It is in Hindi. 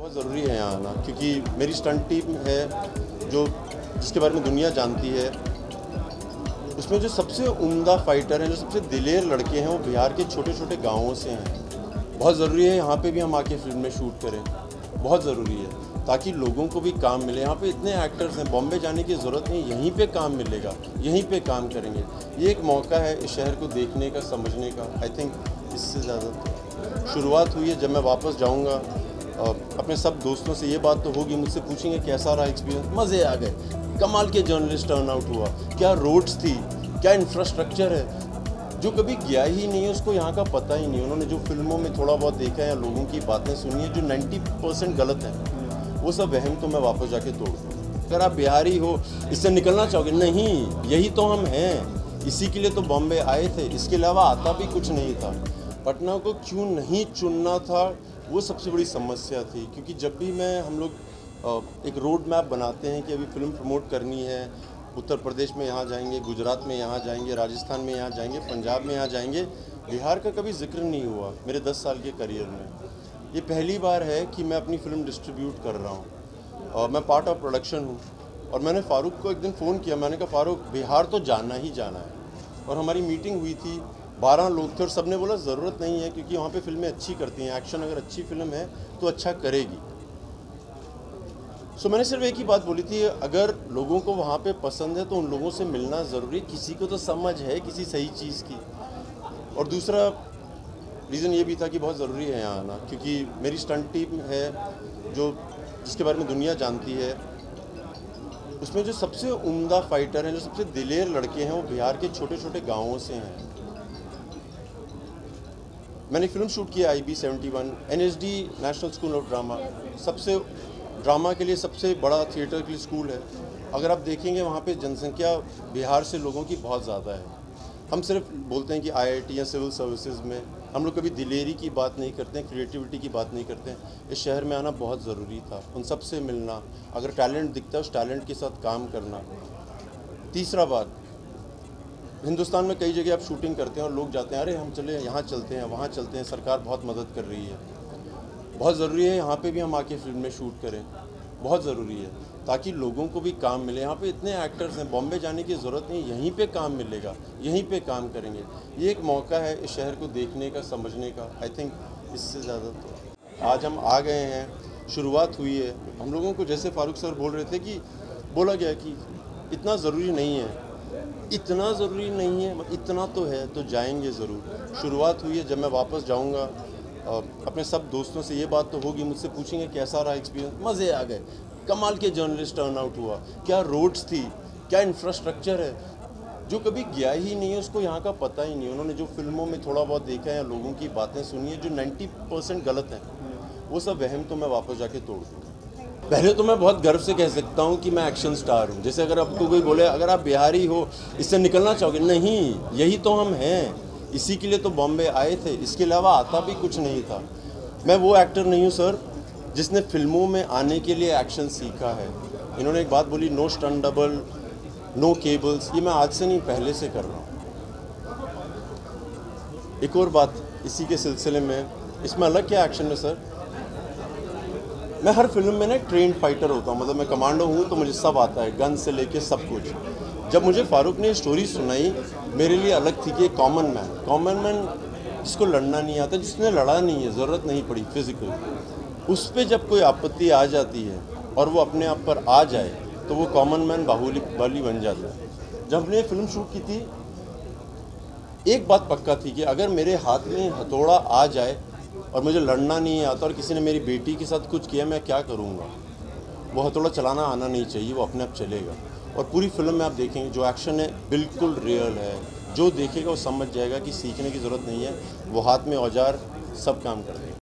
बहुत ज़रूरी है यहाँ आना, क्योंकि मेरी स्टंट टीम है जो जिसके बारे में दुनिया जानती है। उसमें जो सबसे उम्दा फाइटर हैं, जो सबसे दिलेर लड़के हैं, वो बिहार के छोटे छोटे गांवों से हैं। बहुत ज़रूरी है यहाँ पे भी हम आके फिल्म में शूट करें, बहुत ज़रूरी है, ताकि लोगों को भी काम मिले। यहाँ पे इतने एक्टर्स हैं, बॉम्बे जाने की ज़रूरत नहीं, यहीं पे काम मिलेगा, यहीं पे काम करेंगे। ये एक मौका है इस शहर को देखने का, समझने का। आई थिंक इससे ज़्यादा शुरुआत हुई है। जब मैं वापस जाऊँगा अपने सब दोस्तों से ये बात तो होगी, मुझसे पूछेंगे कैसा रहा एक्सपीरियंस। मज़े आ गए, कमाल के जर्नलिस्ट टर्न आउट हुआ, क्या रोड्स थी, क्या इंफ्रास्ट्रक्चर है। जो कभी गया ही नहीं है उसको यहाँ का पता ही नहीं। उन्होंने जो फिल्मों में थोड़ा बहुत देखा है या लोगों की बातें सुनी है जो 90% गलत हैं, वो सब वहम तो मैं वापस जाके तोड़ दूँ। अगर आप बिहारी हो, इससे निकलना चाहोगे? नहीं, यही तो हम हैं, इसी के लिए तो बॉम्बे आए थे, इसके अलावा आता भी कुछ नहीं था। पटना को क्यों नहीं चुनना था, वो सबसे बड़ी समस्या थी। क्योंकि जब भी हम लोग एक रोड मैप बनाते हैं कि अभी फिल्म प्रमोट करनी है, उत्तर प्रदेश में यहाँ जाएंगे, गुजरात में यहाँ जाएंगे, राजस्थान में यहाँ जाएंगे, पंजाब में यहाँ जाएंगे, बिहार का कभी जिक्र नहीं हुआ मेरे 10 साल के करियर में। ये पहली बार है कि मैं अपनी फ़िल्म डिस्ट्रीब्यूट कर रहा हूँ और मैं पार्ट ऑफ प्रोडक्शन हूँ। और मैंने फ़ारूक को एक दिन फ़ोन किया, मैंने कहा फ़ारूक, बिहार तो जाना ही जाना है। और हमारी मीटिंग हुई थी, 12 लोग थे और सब ने बोला ज़रूरत नहीं है, क्योंकि वहाँ पे फिल्में अच्छी करती हैं, एक्शन अगर अच्छी फिल्म है तो अच्छा करेगी। सो मैंने सिर्फ एक ही बात बोली थी, अगर लोगों को वहाँ पे पसंद है तो उन लोगों से मिलना ज़रूरी, किसी को तो समझ है किसी सही चीज़ की। और दूसरा रीज़न ये भी था कि बहुत ज़रूरी है यहाँ आना, क्योंकि मेरी स्टंट टीम है जो जिसके बारे में दुनिया जानती है। उसमें जो सबसे उम्दा फाइटर हैं, जो सबसे दिलेर लड़के हैं, वो बिहार के छोटे छोटे गाँवों से हैं। मैंने फिल्म शूट किया IB 71, NSD national school of drama, सबसे ड्रामा के लिए सबसे बड़ा थिएटर के लिए स्कूल है। अगर आप देखेंगे वहाँ पे जनसंख्या बिहार से लोगों की बहुत ज़्यादा है। हम सिर्फ बोलते हैं कि IIT या सिविल सर्विसेज में, हम लोग कभी दिलेरी की बात नहीं करते हैं, क्रिएटिविटी की बात नहीं करते हैं। इस शहर में आना बहुत ज़रूरी था, उन सब से मिलना, अगर टैलेंट दिखता है उस टैलेंट के साथ काम करना। तीसरा बात, हिंदुस्तान में कई जगह आप शूटिंग करते हैं और लोग जाते हैं, अरे हम चले यहाँ चलते हैं, वहाँ चलते हैं, सरकार बहुत मदद कर रही है। बहुत ज़रूरी है यहाँ पे भी हम आके फिल्म में शूट करें, बहुत ज़रूरी है, ताकि लोगों को भी काम मिले। यहाँ पे इतने एक्टर्स हैं, बॉम्बे जाने की ज़रूरत नहीं, यहीं पे काम मिलेगा, यहीं पे काम करेंगे। ये एक मौका है इस शहर को देखने का, समझने का। आई थिंक इससे ज़्यादा तो आज हम आ गए हैं, शुरुआत हुई है। हम लोगों को जैसे फ़ारूक सर बोल रहे थे कि बोला गया कि इतना ज़रूरी नहीं है, इतना ज़रूरी नहीं है, इतना तो है, तो जाएंगे ज़रूर। शुरुआत हुई है। जब मैं वापस जाऊंगा अपने सब दोस्तों से ये बात तो होगी, मुझसे पूछेंगे कैसा रहा एक्सपीरियंस। मज़े आ गए, कमाल के जर्नलिस्ट टर्न आउट हुआ, क्या रोड्स थी, क्या इंफ्रास्ट्रक्चर है। जो कभी गया ही नहीं है उसको यहाँ का पता ही नहीं। उन्होंने जो फिल्मों में थोड़ा बहुत देखा है या लोगों की बातें सुनी है जो 90% गलत हैं, वो सब वहम तो मैं वापस जाके तोड़ दूँ। पहले तो मैं बहुत गर्व से कह सकता हूँ कि मैं एक्शन स्टार हूँ। जैसे अगर आपको कोई बोले अगर आप बिहारी हो, इससे निकलना चाहोगे? नहीं, यही तो हम हैं, इसी के लिए तो बॉम्बे आए थे, इसके अलावा आता भी कुछ नहीं था। मैं वो एक्टर नहीं हूँ सर जिसने फिल्मों में आने के लिए एक्शन सीखा है। इन्होंने एक बात बोली, no stunt double, no cables, ये मैं आज से नहीं पहले से कर रहा हूँ। एक और बात इसी के सिलसिले में, इसमें अलग क्या एक्शन में सर, मैं हर फिल्म में ना ट्रेंड फाइटर होता हूँ, मतलब मैं कमांडो हूँ तो मुझे सब आता है, गन से लेके सब कुछ। जब मुझे फ़ारूक ने स्टोरी सुनाई, मेरे लिए अलग थी कि कॉमन मैन जिसको लड़ना नहीं आता, जिसने लड़ा नहीं है, ज़रूरत नहीं पड़ी फिजिकल, उस पर जब कोई आपत्ति आ जाती है और वो अपने आप पर आ जाए तो वो कॉमन मैन बाहुबली बन जाता है। जब हमने फिल्म शूट की थी, एक बात पक्का थी कि अगर मेरे हाथ में हथौड़ा आ जाए और मुझे लड़ना नहीं आता और किसी ने मेरी बेटी के साथ कुछ किया, मैं क्या करूँगा? वो हथौड़ा चलाना आना नहीं चाहिए, वो अपने आप चलेगा। और पूरी फिल्म में आप देखेंगे जो एक्शन है बिल्कुल रियल है, जो देखेगा वो समझ जाएगा कि सीखने की ज़रूरत नहीं है, वो हाथ में औजार सब काम कर देगा।